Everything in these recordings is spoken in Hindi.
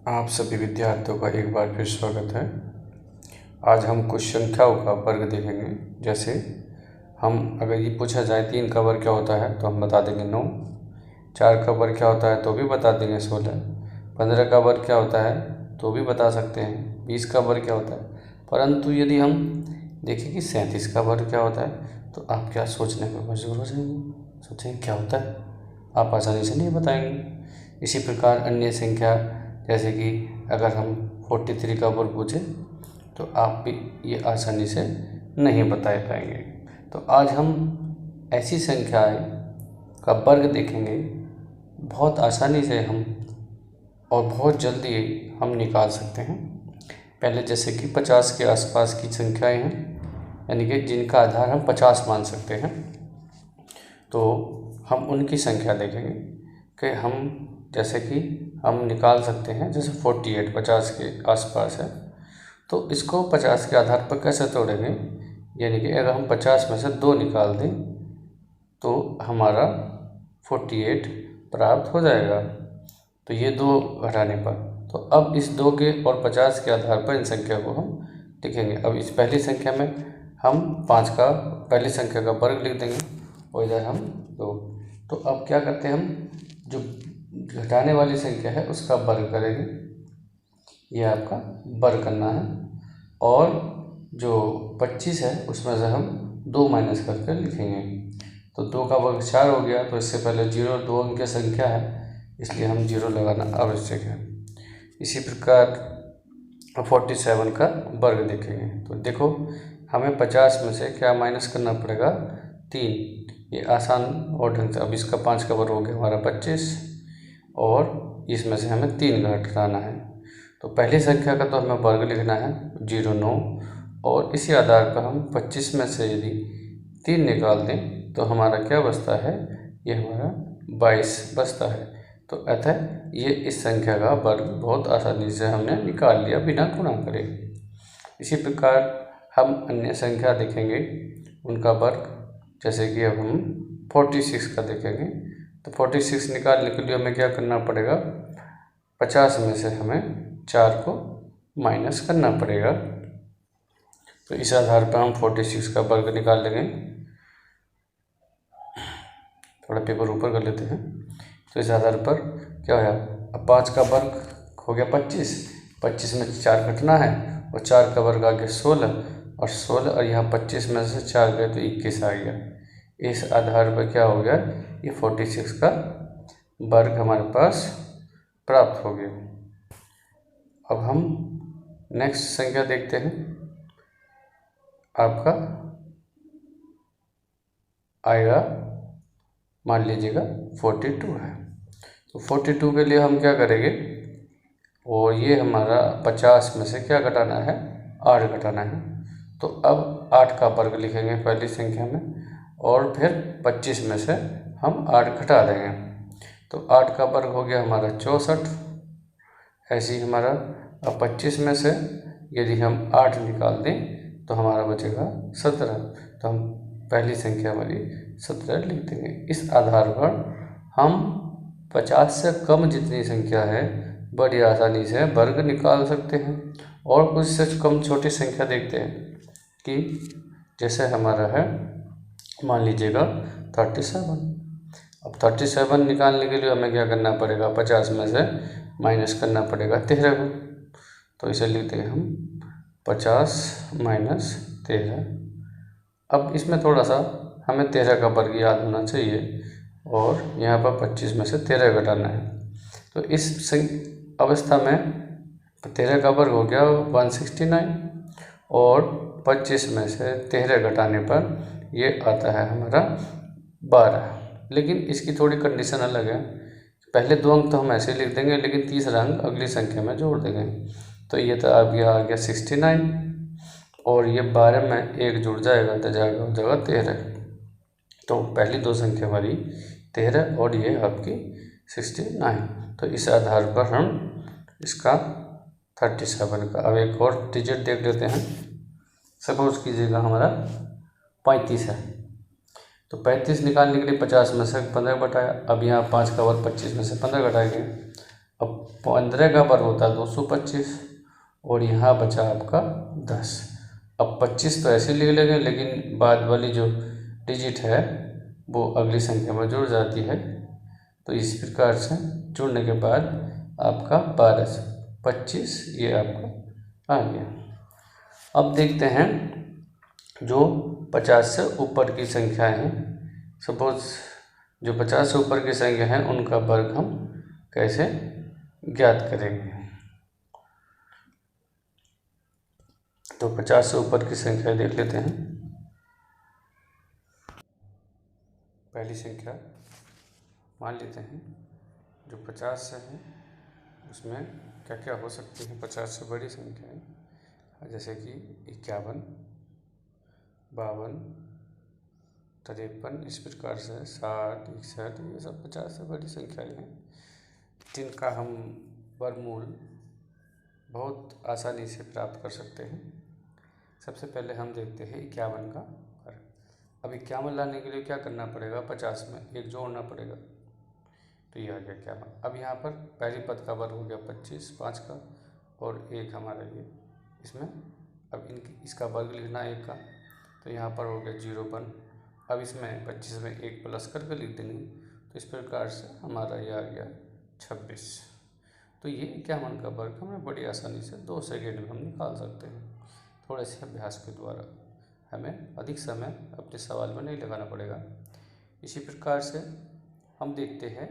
आप सभी विद्यार्थियों का एक बार फिर स्वागत है। आज हम कुछ संख्याओं का वर्ग देखेंगे। जैसे हम अगर ये पूछा जाए 3 का वर्ग क्या होता है तो हम बता देंगे 9, 4 का वर्ग क्या होता है तो भी बता देंगे 16, 15 का वर्ग क्या होता है तो भी बता सकते हैं, 20 का वर्ग क्या होता है। परंतु यदि हम देखें कि 37 का वर्ग क्या होता है तो आप क्या सोचने पर मजबूर हो जाएंगे, सोचेंगे क्या होता है, आप आसानी से नहीं बताएंगे। इसी प्रकार अन्य संख्या जैसे कि अगर हम 43 का वर्ग पूछें तो आप भी ये आसानी से नहीं बता पाएंगे। तो आज हम ऐसी संख्याएं का वर्ग देखेंगे, बहुत आसानी से हम और बहुत जल्दी हम निकाल सकते हैं। पहले जैसे कि 50 के आसपास की संख्याएं हैं, यानी कि जिनका आधार हम 50 मान सकते हैं, तो हम उनकी संख्या देखेंगे कि हम जैसे कि हम निकाल सकते हैं। जैसे 48 50 के आसपास है तो इसको 50 के आधार पर कैसे तोड़ेंगे, यानी कि अगर हम 50 में से 2 निकाल दें तो हमारा 48 प्राप्त हो जाएगा। तो ये 2 घटाने पर, तो अब इस 2 के और 50 के आधार पर इन संख्या को हम लिखेंगे। अब इस पहली संख्या में हम 5 का पहली संख्या का वर्ग लिख देंगे और इधर हम 2। तो अब क्या करते हैं, हम जो घटाने वाली संख्या है उसका वर्ग करेंगे, ये आपका वर्ग करना है। और जो 25 है उसमें से हम 2 माइनस करके लिखेंगे। तो 2 का वर्ग 4 हो गया, तो इससे पहले 0 2 अंक की संख्या है इसलिए हम 0 लगाना आवश्यक है। इसी प्रकार 47 का वर्ग देखेंगे तो देखो हमें 50 में से क्या माइनस करना पड़ेगा, 3। ये आसान और ढंग से। अब इसका 5 का वर्ग हो गया हमारा 25 और इसमें से हमें 3 घटाना है। तो पहली संख्या का तो हमें वर्ग लिखना है 0 9, और इसी आधार पर हम 25 में से यदि 3 निकाल दें तो हमारा क्या बचता है, ये हमारा 22 बचता है। तो अतः ये इस संख्या का वर्ग बहुत आसानी से हमने निकाल लिया बिना गुणा करे। इसी प्रकार हम अन्य संख्या देखेंगे उनका वर्ग, जैसे कि अब हम 46 का देखेंगे। तो 46 निकालने के लिए हमें क्या करना पड़ेगा, 50 में से हमें 4 को माइनस करना पड़ेगा। तो इस आधार पर हम 46 का वर्ग निकाल लेंगे। थोड़ा पेपर ऊपर कर लेते हैं। तो इस आधार पर क्या होगा, अब 5 का वर्ग हो गया 25, 25 में 4 घटना है और 4 का वर्ग आ गया 16, और 16 और यहाँ 25 में से 4 गए तो 21 आ गया। इस आधार पर क्या हो गया, ये 46 का वर्ग हमारे पास प्राप्त हो गया। अब हम नेक्स्ट संख्या देखते हैं। आपका आएगा, मान लीजिएगा 42 है। तो 42 के लिए हम क्या करेंगे, और ये हमारा 50 में से क्या घटाना है, 8 घटाना है। तो अब 8 का वर्ग लिखेंगे पहली संख्या में, और फिर 25 में से हम 8 घटा देंगे। तो 8 का वर्ग हो गया हमारा 64। ऐसे ही हमारा अब 25 में से यदि हम 8 निकाल दें तो हमारा बचेगा 17। तो हम पहली संख्या वाली 17 लिख देंगे। इस आधार पर हम 50 से कम जितनी संख्या है बड़ी आसानी से वर्ग निकाल सकते हैं। और कुछ से कम छोटी संख्या देखते हैं कि जैसे हमारा है, मान लीजिएगा 37। अब 37 निकालने के लिए हमें क्या करना पड़ेगा, 50 में से माइनस करना पड़ेगा 13 को। तो इसे लिखते हैं हम 50 माइनस 13। अब इसमें थोड़ा सा हमें 13 का वर्ग याद होना चाहिए, और यहाँ पर 25 में से 13 घटाना है। तो इस अवस्था में 13 का वर्ग हो गया 169, और 25 में से 13 घटाने पर ये आता है हमारा 12। लेकिन इसकी थोड़ी कंडीशन अलग है, पहले 2 अंक तो हम ऐसे लिख देंगे, लेकिन तीसरा अंक अगली संख्या में जोड़ देंगे। तो ये तो अब यह आ गया 69, और ये 12 में 1 जुड़ जाएगा तो जाएगा हो जाएगा 13। तो पहली 2 संख्या हमारी 13 और ये आपकी 69। तो इस आधार पर हम इसका 37 का, अब एक और डिजिट देख लेते हैं। सपोज कीजिएगा हमारा 35 है। तो 35 निकालने के लिए 50 में से 15 घटाया। अब यहाँ 5 का वर्ग 25 में से 15 घटाएंगे। अब 15 का वर्ग होता है 225 और यहाँ बचा आपका 10। अब 25 तो ऐसे लिख लेंगे, लेकिन बाद वाली जो डिजिट है वो अगली संख्या में जुड़ जाती है। तो इस प्रकार से जुड़ने के बाद आपका 12 से 25 ये आपका आ गया। अब देखते हैं जो 50 से ऊपर की संख्या है, सपोज जो 50 से ऊपर की संख्या है उनका वर्ग हम कैसे ज्ञात करेंगे। तो 50 से ऊपर की संख्या देख लेते हैं। पहली संख्या मान लेते हैं जो 50 से है उसमें क्या क्या हो सकती है। 50 से बड़ी संख्याएं जैसे कि 51, 52, 53, इस प्रकार से 60, 61, ये सब 50 से बड़ी संख्याएं हैं जिनका हम वर्गमूल बहुत आसानी से प्राप्त कर सकते हैं। सबसे पहले हम देखते हैं 51 का वर्ग। अब 51 लाने के लिए क्या करना पड़ेगा, 50 में एक जोड़ना पड़ेगा, तो ये आ गया 51। अब यहाँ पर पहली पद का वर्ग हो गया 25, 5 का, और एक हमारा ये इसमें अब इसका वर्ग लिखना है एक का, तो यहाँ पर हो गया 01। अब इसमें 25 में एक प्लस करके लिख देंगे, तो इस प्रकार से हमारा ये आ गया 26। तो ये 51 का वर्ग हमें बड़ी आसानी से 2 सेकेंड में हम निकाल सकते हैं। थोड़े से अभ्यास के द्वारा हमें अधिक समय अपने सवाल में नहीं लगाना पड़ेगा। इसी प्रकार से हम देखते हैं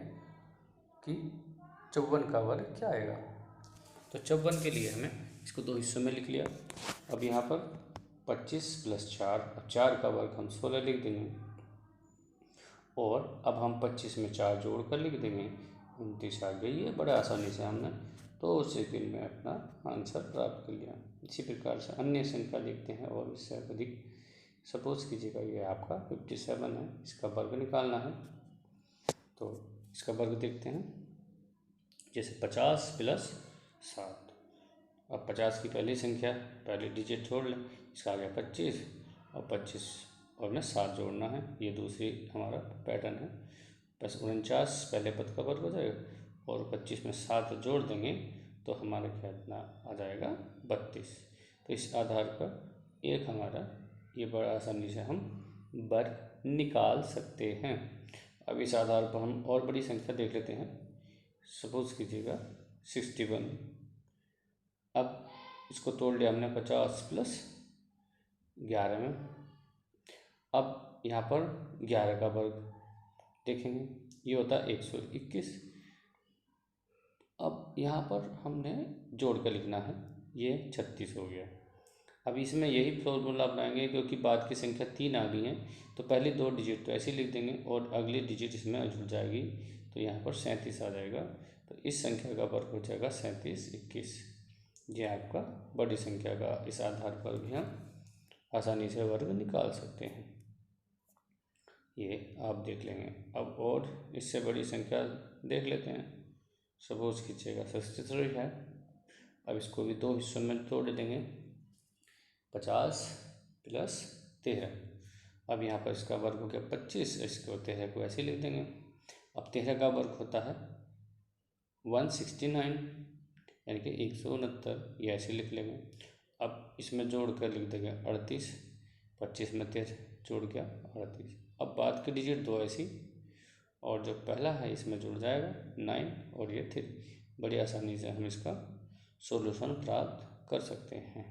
कि 54 का वर्ग क्या आएगा। तो 54 के लिए हमें इसको 2 हिस्सों में लिख लिया। अब यहाँ पर 25 + 4, अब 4 का वर्ग हम 16 लिख देंगे, और अब हम 25 में 4 जोड़ कर लिख देंगे, 29 आ गई। ये बड़े आसानी से हमने 2 सेकंड में अपना आंसर प्राप्त कर लिया। इसी प्रकार से अन्य संख्या देखते हैं और इससे अधिक। सपोज कीजिएगा ये आपका 57 है, इसका वर्ग निकालना है, तो इसका वर्ग देखते हैं। जैसे 50 + 7, अब 50 की पहली संख्या पहले डिजिट जोड़ लें, इसका आ गया 25, और 25 और में 7 जोड़ना है, ये दूसरी हमारा पैटर्न है। बस 49 पहले पद का वर्ग हो जाएगा, और 25 में 7 जोड़ देंगे तो हमारा क्या इतना आ जाएगा 32। तो इस आधार पर एक हमारा ये बड़ा आसानी से हम वर्ग निकाल सकते हैं। अब इस आधार पर हम और बड़ी संख्या देख लेते हैं। सपोज कीजिएगा 61। अब इसको तोड़ लिया हमने 50 + 11 में। अब यहाँ पर 11 का वर्ग देखेंगे, ये होता है 121। अब यहाँ पर हमने जोड़ कर लिखना है, ये 36 हो गया। अब इसमें यही फॉर्मूला अपनाएंगे, क्योंकि बाद की संख्या 3 आ गई है, तो पहले 2 डिजिट तो ऐसे लिख देंगे और अगली डिजिट इसमें जुड़ जाएगी, तो यहाँ पर 37 आ जाएगा। तो इस संख्या का वर्ग हो जाएगा 37 21। ये आपका बड़ी संख्या का इस आधार पर भी हम आसानी से वर्ग निकाल सकते हैं, ये आप देख लेंगे। अब और इससे बड़ी संख्या देख लेते हैं। सपोज कीजिएगा 63 है। अब इसको भी 2 हिस्सों में तोड़ देंगे, 50 + 13। अब यहाँ पर इसका वर्ग हो गया 25, इसको 13 को ऐसे लिख देंगे। अब 13 का वर्ग होता है 169, यानी कि 169, ये ऐसे लिख लेंगे। अब इसमें जोड़ कर लिख देंगे 38, 25 में 13 जोड़ गया 38। अब बाद की डिजिट 2 ऐसी, और जो पहला है इसमें जुड़ जाएगा 9 और ये 3। बड़ी आसानी से हम इसका सॉल्यूशन प्राप्त कर सकते हैं।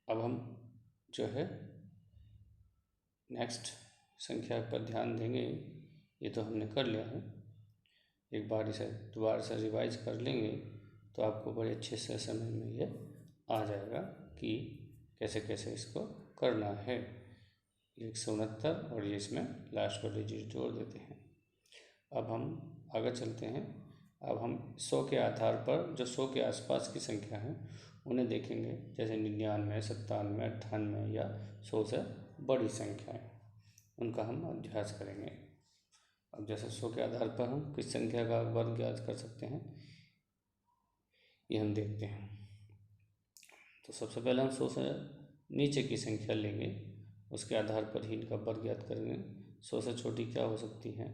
अब हम जो है नेक्स्ट संख्या पर ध्यान देंगे। ये तो हमने कर लिया है, एक बार इसे दोबारा से रिवाइज कर लेंगे तो आपको बड़े अच्छे से समझ में ये आ जाएगा कि कैसे कैसे इसको करना है। 169 और ये इसमें लास्ट वाली डिजिट जोड़ देते हैं। अब हम आगे चलते हैं। अब हम 100 के आधार पर जो 100 के आसपास की संख्या है उन्हें देखेंगे, जैसे 99, 97, 98 या 100 से बड़ी संख्याएं, उनका हम अभ्यास करेंगे। अब जैसे 100 के आधार पर हम किस संख्या का वर्ग ज्ञात कर सकते हैं, ये हम देखते हैं। तो सबसे पहले हम 100 से नीचे की संख्या लेंगे, उसके आधार पर ही इनका वर्ग ज्ञात करेंगे। 100 से छोटी क्या हो सकती हैं?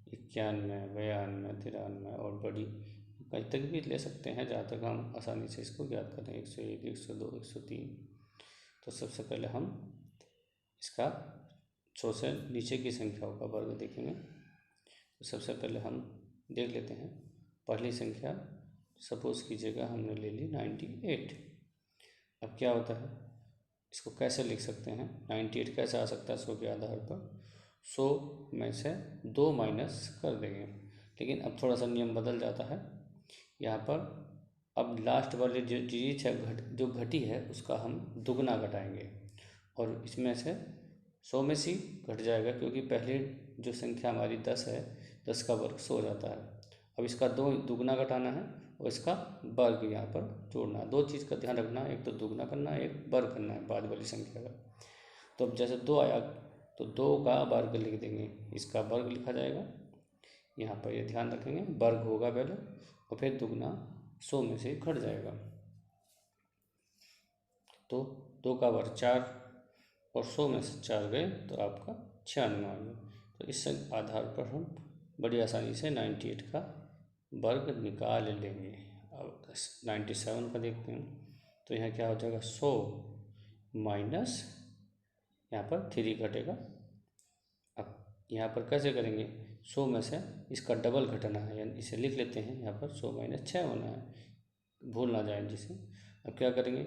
91, 92, 93 और बड़ी कहीं तक भी ले सकते हैं, जहाँ तक हम आसानी से इसको ज्ञात करें। 101, 102, 103। तो सबसे पहले हम इसका 100 से नीचे की संख्याओं का वर्ग देखेंगे। तो सबसे पहले हम देख लेते हैं पहली संख्या। सपोज कीजिएगा हमने ले ली 98। अब क्या होता है, इसको कैसे लिख सकते हैं? 98 कैसे आ सकता है 100 के आधार पर? 100 में से 2 माइनस कर देंगे, लेकिन अब थोड़ा सा नियम बदल जाता है यहाँ पर। अब लास्ट वाली जो चीज़ है जो घटी है उसका हम दुगना घटाएंगे, और इसमें से 100 में से घट जाएगा, क्योंकि पहले जो संख्या हमारी 10 है, 10 का वर्ग 100 जाता है। अब इसका दुगना घटाना है और इसका वर्ग यहाँ पर जोड़ना है। 2 चीज़ का ध्यान रखना है, एक तो दुगना करना है, एक वर्ग करना है बाद वाली संख्या का। तो अब जैसे 2 आया तो 2 का वर्ग लिख देंगे, इसका वर्ग लिखा जाएगा। यहाँ पर ये ध्यान रखेंगे, वर्ग होगा पहले और फिर दुगना 100 में से घट जाएगा। तो 2 का वर्ग 4 और 100 में से 4 गए तो आपका 96 आ गया। तो इस आधार पर हम बड़ी आसानी से 98 का वर्ग निकाल लेंगे। अब 97 का देखते हैं, तो यहाँ क्या हो जाएगा? 100 माइनस यहाँ पर 3 घटेगा। अब यहाँ पर कैसे करेंगे? 100 में से इसका डबल घटाना है, यानी इसे लिख लेते हैं यहाँ पर 100 माइनस 6 होना है, भूल ना जाए जिसे। अब क्या करेंगे?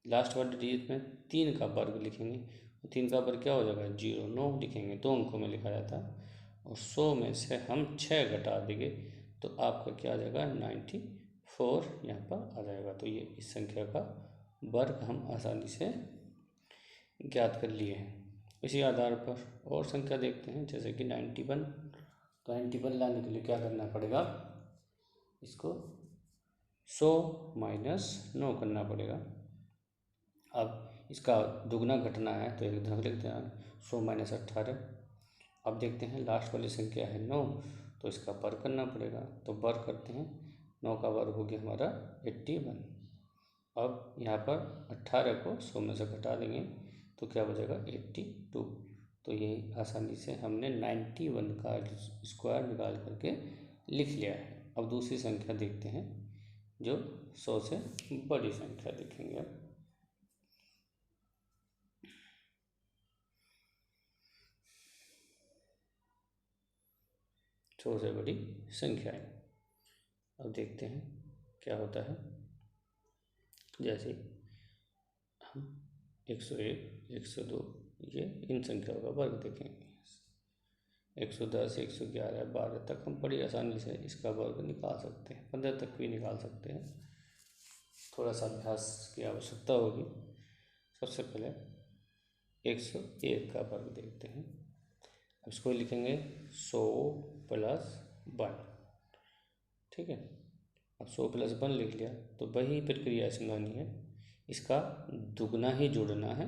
लास्ट वाले डिजिट में 3 का वर्ग लिखेंगे, 3 का वर्ग क्या हो जाएगा? 0, 9 लिखेंगे, 2 अंकों में लिखा जाता है। और 100 में से हम 6 घटा देंगे तो आपका क्या आ जाएगा? 94 यहाँ पर आ जाएगा। तो ये इस संख्या का वर्ग हम आसानी से ज्ञात कर लिए हैं। इसी आधार पर और संख्या देखते हैं, जैसे कि 91। तो 91 लाने के लिए क्या करना पड़ेगा? इसको 100 माइनस 9 करना पड़ेगा। अब इसका दुगना घटना है तो एक तरफ लिखते हैं 100 माइनस 18। अब देखते हैं लास्ट वाली संख्या है 9, तो इसका वर्ग करना पड़ेगा। तो वर्ग करते हैं, 9 का वर्ग हो गया हमारा 81। अब यहाँ पर 18 को 100 में से घटा देंगे तो क्या बचेगा? 82। तो ये आसानी से हमने 91 का स्क्वायर निकाल करके लिख लिया है। अब दूसरी संख्या देखते हैं जो 100 से बड़ी संख्या देखेंगे। अब 100 से बड़ी संख्याएं। अब देखते हैं क्या होता है। जैसे हम 101, 102 ये इन संख्याओं का वर्ग देखेंगे। 110, 111, 12 तक हम बड़ी आसानी से इसका वर्ग निकाल सकते हैं, 15 तक भी निकाल सकते हैं। थोड़ा सा अभ्यास की आवश्यकता होगी। सबसे पहले 101 का वर्ग देखते हैं। अब इसको लिखेंगे 100 प्लस 1, ठीक है। अब 100 प्लस 1 लिख लिया तो वही प्रक्रिया समझानी है, इसका दुगना ही जोड़ना है।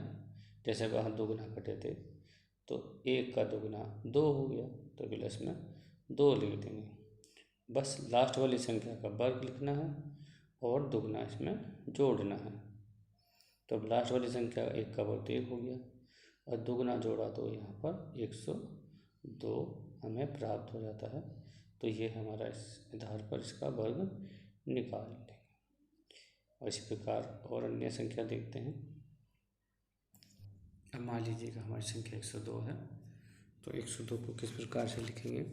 जैसे वहाँ दुगना घटे थे तो 1 का दुगना 2 हो गया, तो प्लस में 2 लिख देंगे। बस लास्ट वाली संख्या का वर्ग लिखना है और दुगना इसमें जोड़ना है। तो अब लास्ट वाली संख्या 1 का वर्ग 1 हो गया और दुगना जोड़ा तो यहाँ पर 102 हमें प्राप्त हो जाता है। तो ये हमारा इस आधार पर इसका वर्ग निकाल लेंगे। और इसी प्रकार और अन्य संख्या देखते हैं। अब मान लीजिएगा हमारी संख्या 102 है, तो 102 को किस प्रकार से लिखेंगे?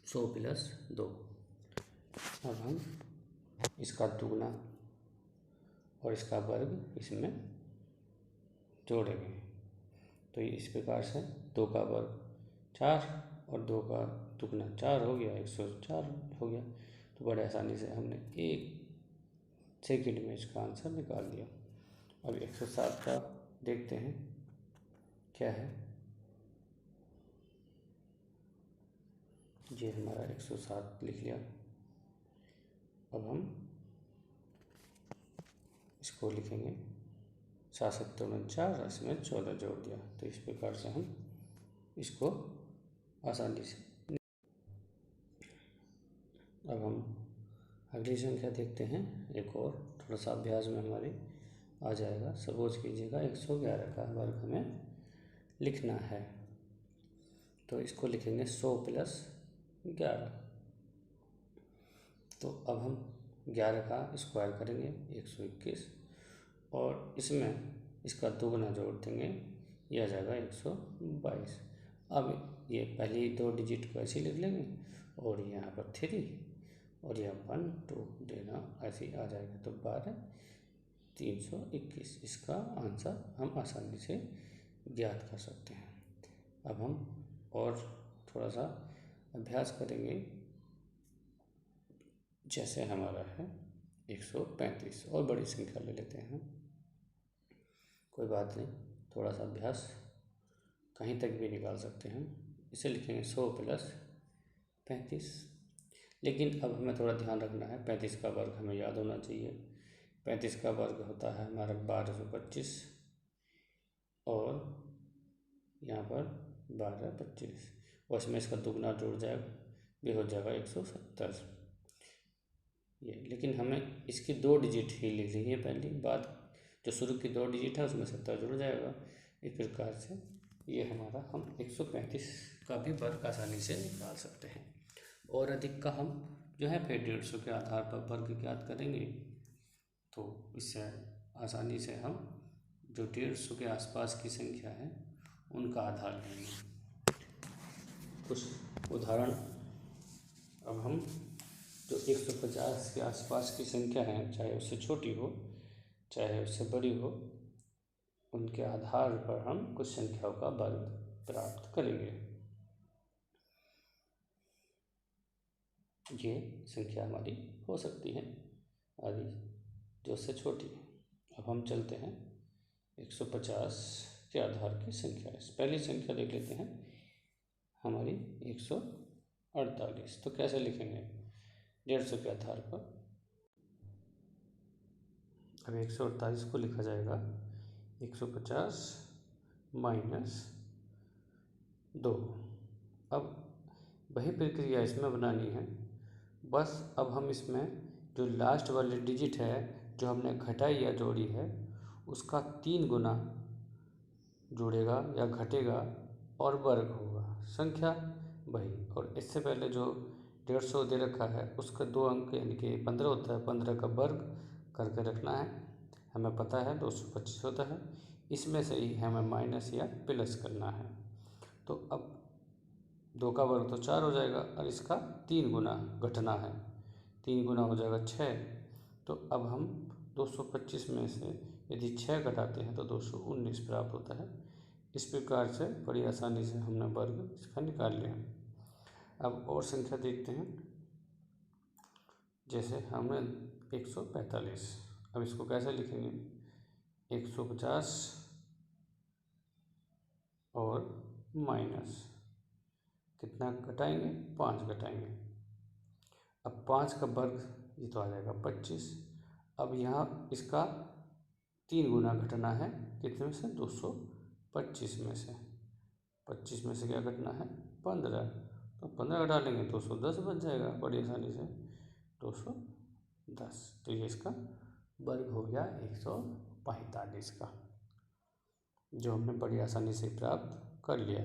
100 प्लस 2। अब हम इसका दुगना और इसका वर्ग इसमें जोड़ेंगे। तो ये इस प्रकार से 2 का वर्ग 4 और 2 का दुगना 4 हो गया, 104 हो गया। तो बड़े आसानी से हमने 1 सेकंड में इसका आंसर निकाल दिया। अब 107 का देखते हैं क्या है। ये हमारा 107 लिख लिया। अब हम इसको लिखेंगे 7 7 49, इसमें 14 जोड़ दिया। तो इस प्रकार से हम इसको आसानी से। अब हम अगली संख्या देखते हैं। एक और थोड़ा सा अभ्यास में हमारी आ जाएगा। सपोज कीजिएगा 111 का वर्ग हमें लिखना है, तो इसको लिखेंगे 100 प्लस 11। तो अब हम 11 का स्क्वायर करेंगे 121, और इसमें इसका दोगुना जोड़ देंगे, यह आ जाएगा 122। अब ये पहली 2 डिजिट को ऐसे लिख लेंगे, और यहाँ पर 3 और यह 1 2 देना ऐसे ही आ जाएगा। तो 12 321 इसका आंसर हम आसानी से ज्ञात कर सकते हैं। अब हम और थोड़ा सा अभ्यास करेंगे। जैसे हमारा है 135, और बड़ी संख्या ले लेते हैं। कोई बात नहीं, थोड़ा सा अभ्यास कहीं तक भी निकाल सकते हैं। इसे लिखेंगे 100 प्लस 35। लेकिन अब हमें थोड़ा ध्यान रखना है, 35 का वर्ग हमें याद होना चाहिए। 35 का वर्ग होता है हमारा 1225, और यहाँ पर 1225, और इसमें इसका दुगना जुड़ जाएगा, भी हो जाएगा 170। ये लेकिन हमें इसकी 2 डिजिट ही लिख ली है पहली बात, जो शुरू की 2 डिजिट है उसमें 70 जुड़ जाएगा। इस प्रकार से ये हमारा हम 135 का भी वर्ग आसानी से निकाल सकते हैं। और अधिक का हम जो है फिर 150 के आधार पर वर्ग ज्ञात करेंगे। तो इससे आसानी से हम जो 150 के आसपास की संख्या है उनका आधार लेंगे। कुछ उदाहरण, अब हम जो 150 के आसपास की संख्या है, चाहे उससे छोटी हो चाहे उससे बड़ी हो, उनके आधार पर हम कुछ संख्याओं का वर्ग प्राप्त करेंगे। ये संख्या हमारी हो सकती है आदि जो उससे छोटी है। अब हम चलते हैं 150 के आधार की संख्या। पहली संख्या देख लेते हैं हमारी 148। तो कैसे लिखेंगे 150 के आधार पर। अब 148 को लिखा जाएगा 150 माइनस 2। अब वही प्रक्रिया इसमें बनानी है, बस अब हम इसमें जो लास्ट वाली डिजिट है जो हमने घटाई या जोड़ी है उसका 3 गुना जोड़ेगा या घटेगा और वर्ग होगा, संख्या वही। और इससे पहले जो 150 दे रखा है उसका 2 अंक यानी कि 15 होता है, 15 का वर्ग करके रखना है। हमें पता है 225 होता है, इसमें से ही हमें माइनस या प्लस करना है। तो अब 2 का वर्ग तो 4 हो जाएगा, और इसका 3 गुना घटना है, 3 गुना हो जाएगा 6। तो अब हम 225 में से यदि 6 घटाते हैं तो 219 प्राप्त होता है। इस प्रकार से बड़ी आसानी से हमने वर्ग इसका निकाल लिया। अब और संख्या देखते हैं। जैसे हमने 145, अब इसको कैसे लिखेंगे 150 और माइनस कितना घटाएंगे 5 घटाएंगे। अब 5 का वर्ग ये तो आ जाएगा 25। अब यहाँ इसका 3 गुना घटना है, कितने में से 225 में से। 25 में से क्या घटना है 15, तो 15 घटा लेंगे 210 बच जाएगा बड़ी आसानी से 210। तो ये इसका वर्ग हो गया 145 का, जो हमने बड़ी आसानी से प्राप्त कर लिया।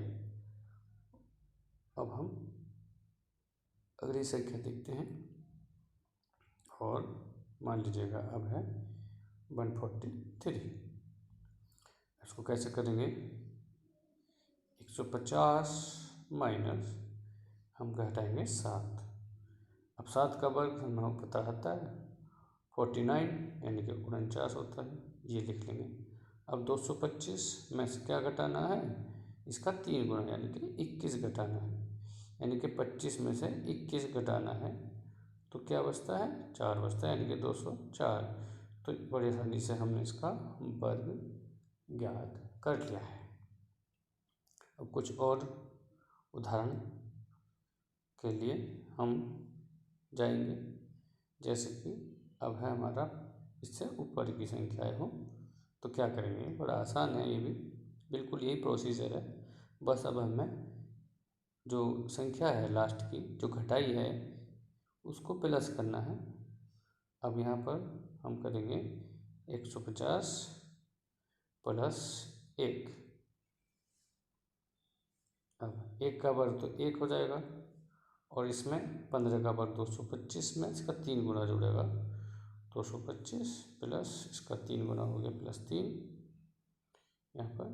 अब हम अगली संख्या देखते हैं, और मान लीजिएगा अब है 143। इसको कैसे करेंगे 150 माइनस हम घटाएंगे 7। अब 7 का वर्ग हमें पता आता है 49 यानी कि 49 होता है, ये लिख लेंगे। अब 225 में से क्या घटाना है इसका 3 गुना यानी कि 21 घटाना है, यानी कि 25 में से 21 घटाना है तो क्या बचता है 4 बचता है, यानी कि 204। तो बड़ी आसानी से हमने इसका वर्ग ज्ञात कर लिया है। अब कुछ और उदाहरण के लिए हम जाएंगे। जैसे कि अब है हमारा इससे ऊपर की संख्याएं हो तो क्या करेंगे, बड़ा आसान है ये भी, बिल्कुल यही प्रोसीजर है। बस अब हमें जो संख्या है लास्ट की जो घटाई है उसको प्लस करना है, अब यहाँ पर हम करेंगे 150 प्लस 1। अब 1 का वर्ग तो 1 हो जाएगा, और इसमें 15 का वर्ग 225 में इसका 3 गुना जुड़ेगा। 225 प्लस इसका 3 गुना हो गया +3, यहाँ पर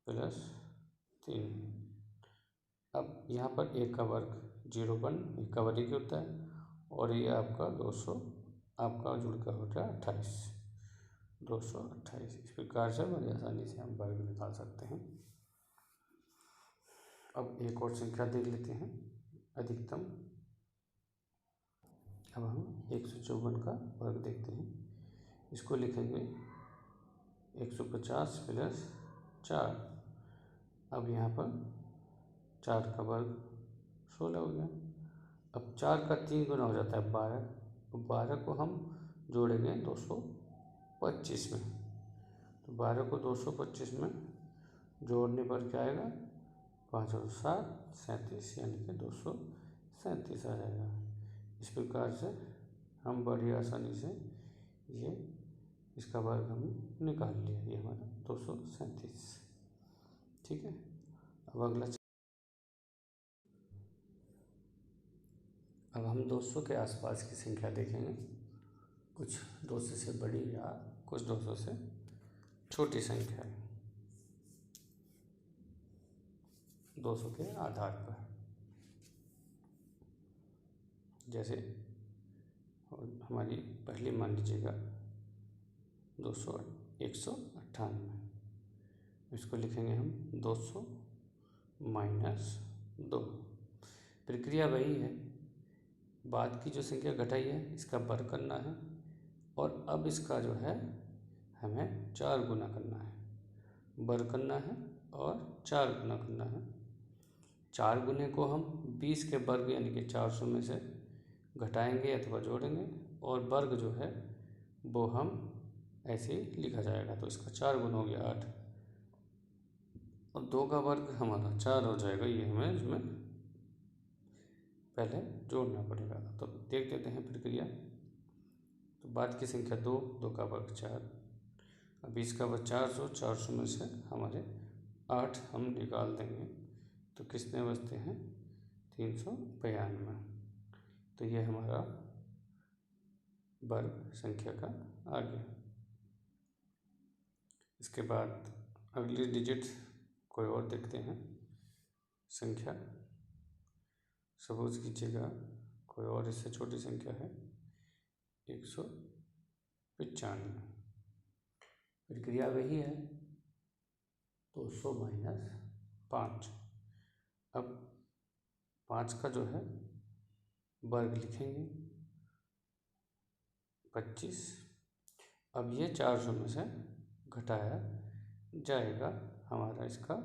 +3। अब यहाँ पर 1 का वर्ग 0 1 का वर्ग 1 होता है, और ये आपका 200 आपका जुड़ कर हो गया 28, 228। इस प्रकार से बड़ी आसानी से हम वर्ग निकाल सकते हैं। अब एक और संख्या देख लेते हैं, अधिकतम। अब हम 154 का वर्ग देखते हैं। इसको लिखेंगे 150 प्लस 4। अब यहाँ पर 4 का वर्ग 16 हो गया। अब 4 का 3 गुना हो जाता है 12। तो 12 को हम जोड़ेंगे 225 में। तो 12 को 225 में जोड़ने पर क्या आएगा, 5 और 7 37, यानी कि 237 आ जाएगा। इस प्रकार से हम बड़ी आसानी से ये इसका वर्ग हमने निकाल लिया, ये हमारा 237। ठीक है। अब अगला, अब हम 200 के आसपास की संख्या देखेंगे। कुछ 200 से बड़ी या कुछ 200 से छोटी संख्या है, 200 के आधार पर। जैसे हमारी पहली मान लीजिएगा 198। इसको लिखेंगे हम 200 माइनस 2। प्रक्रिया वही है, बाद की जो संख्या घटाई है इसका वर्ग करना है, और अब इसका जो है हमें 4 गुना करना है। वर्ग करना है और 4 गुना करना है। 4 गुने को हम 20 के वर्ग यानी कि 400 में से घटाएंगे अथवा जोड़ेंगे, और वर्ग जो है वो हम ऐसे ही लिखा जाएगा। तो इसका 4 गुना हो गया 8, और 2 का वर्ग हमारा 4 हो जाएगा। ये हमें इसमें पहले जोड़ना पड़ेगा। तो देख लेते हैं प्रक्रिया। तो बाद की संख्या 2, 2 का वर्ग 4। अब इसका वर्ग 400, 400 में से हमारे 8 हम निकाल देंगे, तो कितने बचते हैं, 392। तो ये हमारा वर्ग संख्या का आ गया। इसके बाद अगली डिजिट कोई और देखते हैं संख्या। सपोज कीजिएगा कोई और इससे छोटी संख्या है 195। प्रक्रिया वही है, 200 माइनस 5। अब 5 का जो है वर्ग लिखेंगे 25। अब ये 400 में से घटाया जाएगा हमारा इसका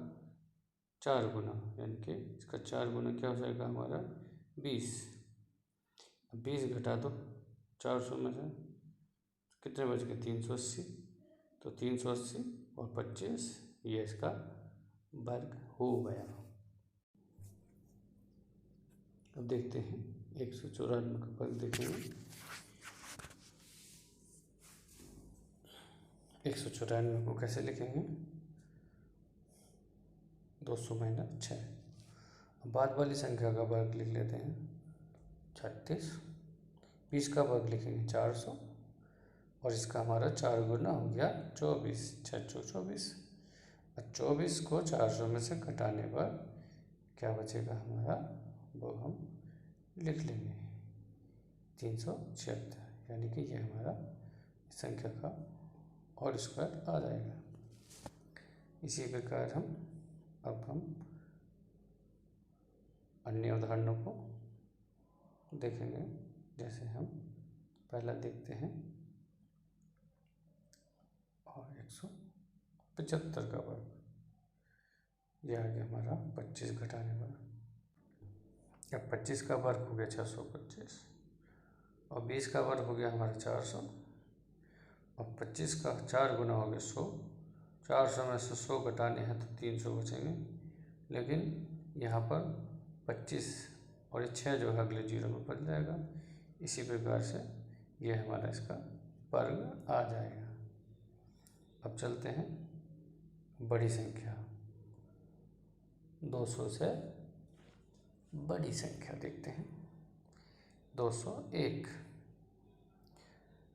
4 गुना, यानी कि इसका 4 गुना क्या हो जाएगा हमारा 20। अब 20 घटा दो 400 में से, कितने बच गए, 380। तो 380 और 25 ये इसका वर्ग हो गया। अब देखते हैं 194 का वर्ग देखेंगे। 194 को कैसे लिखेंगे, 200 माइनस 6। बाद वाली संख्या का वर्ग लिख लेते हैं 36। 20 का वर्ग लिखेंगे 400, और इसका हमारा 4 गुना हो गया 24, 6 चौक 24। और 24 को 400 में से घटाने पर क्या बचेगा हमारा, वो हम लिख लेंगे 376, यानी कि यह हमारा संख्या का और स्क्वायर आ जाएगा। इसी प्रकार अब हम अन्य उदाहरणों को देखेंगे। जैसे हम पहला देखते हैं, और 175 का वर्ग, यह आ गया हमारा 25 घटाने पर। अब 25 का वर्ग हो गया 625, और 20 का वर्ग हो गया हमारा 400, और 25 का 4 गुना हो गया 100। 400 में से 100 घटाने हैं तो 300 बचेंगे, लेकिन यहाँ पर 25 और 6 जो है अगले जीरो में बदल जाएगा। इसी प्रकार से ये हमारा इसका वर्ग आ जाएगा। अब चलते हैं बड़ी संख्या, 200 से बड़ी संख्या देखते हैं, 201।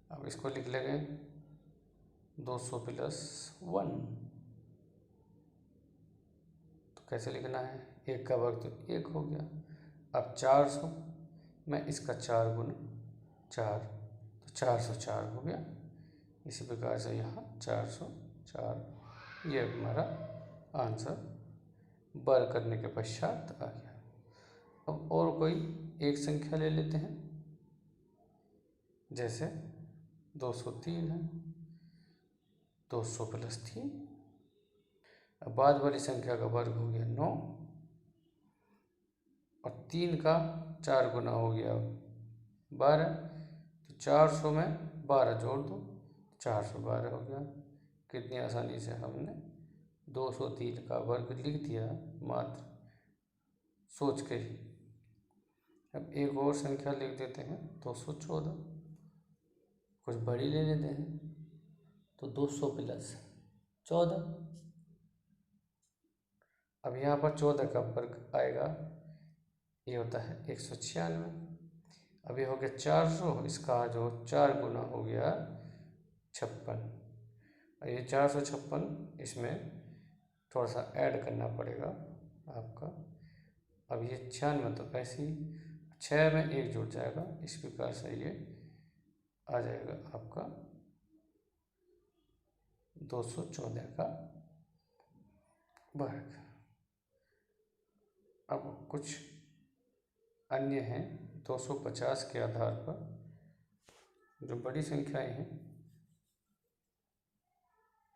अब इसको लिख लेंगे 200 + 1। तो कैसे लिखना है, 1 का वर्ग तो 1 हो गया। अब 400 में इसका 4 गुना 4, तो 404 हो गया। इसी प्रकार से यहाँ 404, ये हमारा आंसर वर्ग करने के पश्चात आ गया। अब और कोई एक संख्या ले लेते हैं, जैसे 203 है, 200 + 3। अब बाद वाली संख्या का वर्ग हो गया 9, और 3 का 4 गुना हो गया 12, तो 400 में 12 जोड़ दो, 412 हो गया। कितनी आसानी से हमने 203 का वर्ग लिख दिया, मात्र सोच के ही। अब एक और संख्या लिख देते हैं, 214। कुछ बड़ी ले लेते हैं, तो 200 + 14। अब यहाँ पर 14 का वर्ग आएगा, ये होता है 196। अब ये हो गया 400, इसका जो 4 गुना हो गया 56। और ये 456, इसमें थोड़ा सा ऐड करना पड़ेगा आपका। अब ये 96 तो ऐसे ही 6 में 1 जुड़ जाएगा, इस प्रकार से ये आ जाएगा आपका 214 का वर्ग। अब कुछ अन्य हैं 250 के आधार पर, जो बड़ी संख्याएं हैं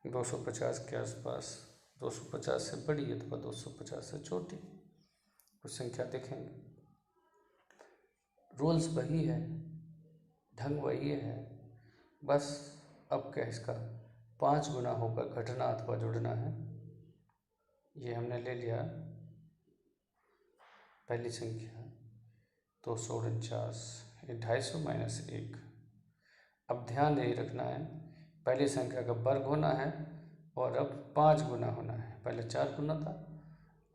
250 के आसपास, 250 से बड़ी अथवा 250 से छोटी कुछ संख्या देखेंगे। रूल्स वही है, ढंग वही है, बस अब क्या इसका 5 गुना होकर घटना अथवा जुड़ना है। ये हमने ले लिया पहली संख्या 249, ये 250 - 1। अब ध्यान यही रखना है, पहली संख्या का वर्ग होना है और अब 5 गुना होना है। पहले 4 गुना था,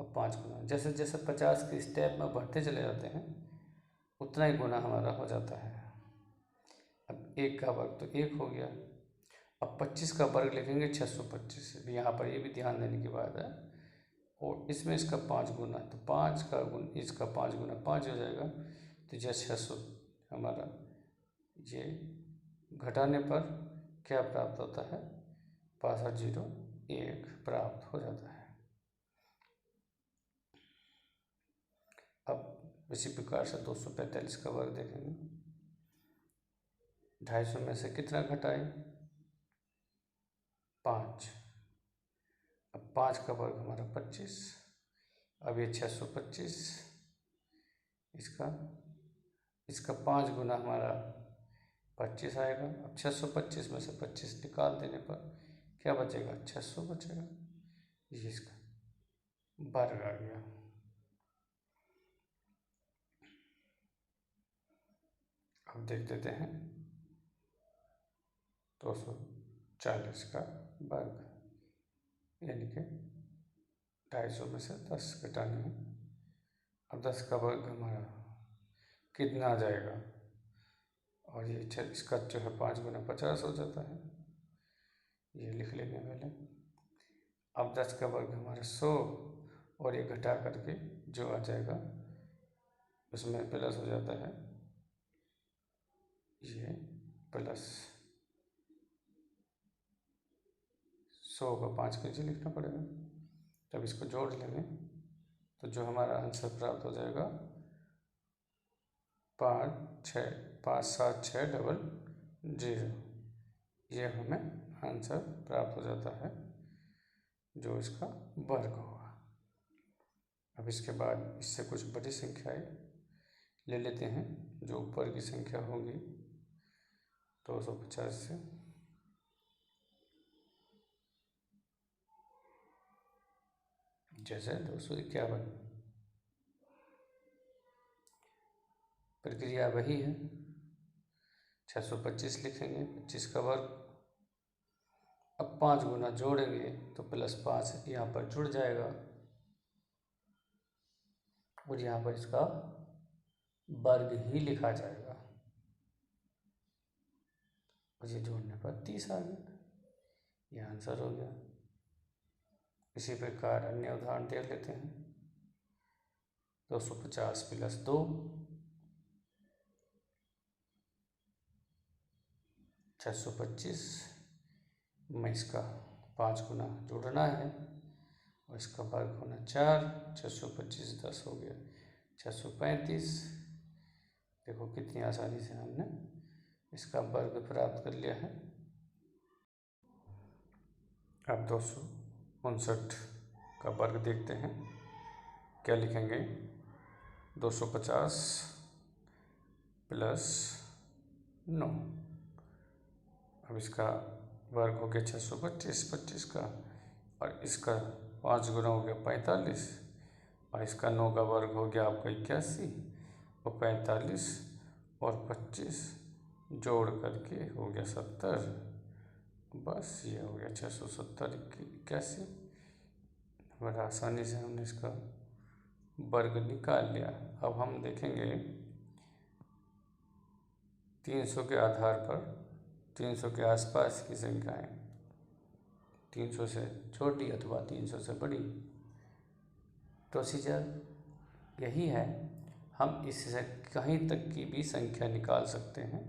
अब 5 गुना। जैसे जैसे 50 के स्टेप में बढ़ते चले जाते हैं, उतना ही गुना हमारा हो जाता है। अब 1 का वर्ग तो 1 हो गया। अब 25 का वर्ग लिखेंगे 625। यहाँ पर ये भी ध्यान देने की बात है, और इसमें इसका 5 गुना, तो 5 का गुण इसका 5 गुना 5 हो जाएगा। तो जैसे 600 हमारा ये घटाने पर क्या प्राप्त होता है, 6501 प्राप्त हो जाता है। अब इसी प्रकार से 245 का वर्ग देखेंगे, 250 में से कितना घटाए, 5। अब 5 का वर्ग हमारा 25। अब ये 625, इसका 5 गुना हमारा 25 आएगा। अब 625 में से 25 निकाल देने पर क्या बचेगा, 600 बचेगा। ये इसका वर्ग आ गया। अब देख देते हैं 240 का वर्ग, यानी कि 250 में से 10 घटाने हैं। अब 10 का वर्ग हमारा कितना आ जाएगा, और ये इसका जो है 5 गुना 50 हो जाता है, ये लिख लेंगे पहले। अब 10 का वर्ग हमारा 100, और ये घटा करके जो आ जाएगा उसमें प्लस हो जाता है, ये प्लस 100 का 5 के नीचे लिखना पड़ेगा। तब इसको जोड़ लेंगे तो जो हमारा आंसर प्राप्त हो जाएगा 5760, ये हमें आंसर प्राप्त हो जाता है, जो इसका वर्ग होगा। अब इसके बाद इससे कुछ बड़ी संख्याएं ले लेते हैं, जो ऊपर की संख्या होगी 250 से। जैसे 251। प्रक्रिया वही है, 625 लिखेंगे, 25 का वर्ग। अब 5 गुना जोड़ेंगे तो +5 यहाँ पर जुड़ जाएगा और यहाँ पर इसका वर्ग ही लिखा जाएगा और ये जोड़ने पर 30 आ गया। यह आंसर हो गया। इसी प्रकार अन्य उदाहरण देख लेते हैं। 250 + 2 625 में इसका 5 गुना जोड़ना है और इसका वर्ग होना 4। 625 10 हो गया 635। देखो कितनी आसानी से हमने इसका वर्ग प्राप्त कर लिया है। अब 259 का वर्ग देखते हैं। क्या लिखेंगे? 250 + 9। अब इसका वर्ग हो गया 625 25 का, और इसका 5 गुना हो गया 45, और इसका 9 का वर्ग हो गया आपका 81, और 45 और 25 जोड़ करके हो गया 70। बस ये हो गया 670 81। बड़ा आसानी से हमने इसका वर्ग निकाल लिया। अब हम देखेंगे 300 के आधार पर 300 के आसपास की संख्याएं, 300 से छोटी अथवा 300 से बड़ी। प्रोसीजर यही है, हम इससे कहीं तक की भी संख्या निकाल सकते हैं,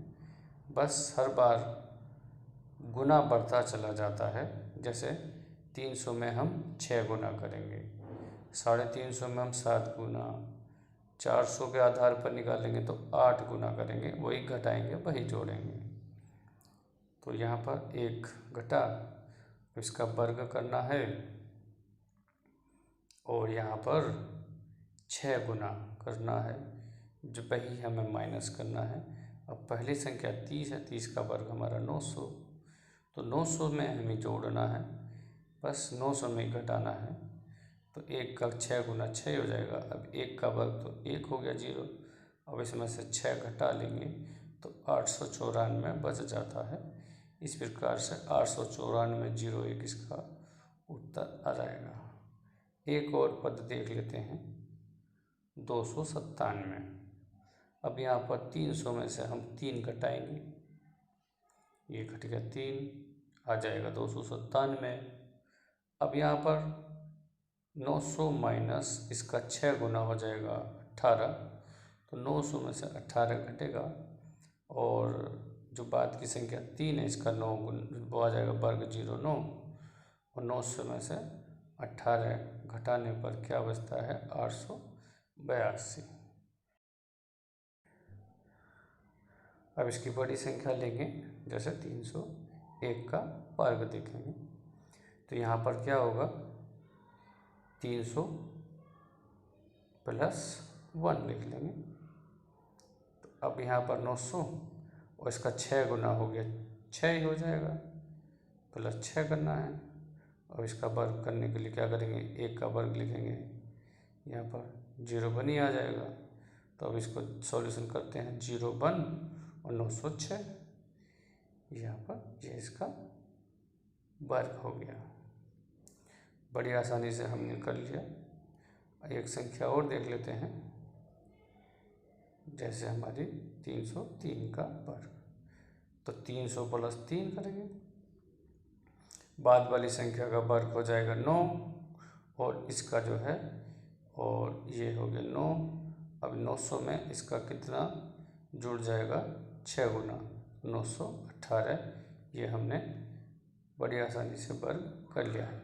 बस हर बार गुना बढ़ता चला जाता है। जैसे 300 में हम 6 गुना करेंगे, 350 में हम 7 गुना, 400 के आधार पर निकालेंगे तो 8 गुना करेंगे, वही घटाएंगे वही जोड़ेंगे। तो यहाँ पर 1 घटा, इसका वर्ग करना है, और यहाँ पर 6 गुना करना है, जो वही हमें माइनस करना है। अब पहली संख्या 30 है, 30 का वर्ग हमारा 900, तो 900 में हमें जोड़ना है, बस 900 में घटाना है। तो 1 का 6 गुना 6 हो जाएगा। अब 1 का वर्ग तो 1 हो गया 0। अब इसमें से 6 घटा लेंगे तो 894 बच जाता है। इस प्रकार से 894 01 इसका उत्तर आ जाएगा। एक और पद देख लेते हैं 297। अब यहाँ पर 300 में से हम 3 घटाएंगे, ये घट गया 3, आ जाएगा 297। अब यहाँ पर 900 माइनस इसका 6 गुना हो जाएगा 18, तो 900 में से 18 घटेगा, और जो बाद की संख्या 3 है इसका 9 वो आ जाएगा वर्ग 09, और 900 में से 18 घटाने पर क्या बचता है? 882। अब इसकी बड़ी संख्या लेंगे, जैसे 301 का वर्ग देखेंगे, तो यहाँ पर क्या होगा? 300 + 1 लिख लेंगे। तो अब यहाँ पर 900 और इसका 6 गुना हो गया 6 ही हो जाएगा, +6 करना है। और इसका वर्ग करने के लिए क्या करेंगे? 1 का वर्ग लिखेंगे, यहाँ पर 0 ही आ जाएगा। तो अब इसको सॉल्यूशन करते हैं, 0 और 906, यहाँ पर ये इसका वर्ग हो गया। बड़ी आसानी से हमने कर लिया। एक संख्या और देख लेते हैं, जैसे हमारी 303 का वर्ग, तो 300 + 3 करेंगे, बाद वाली संख्या का वर्ग हो जाएगा 9, और इसका जो है, और ये हो गया 9। अब 900 में इसका कितना जुड़ जाएगा? 6 गुना 918। ये हमने बड़ी आसानी से वर्ग कर लिया है।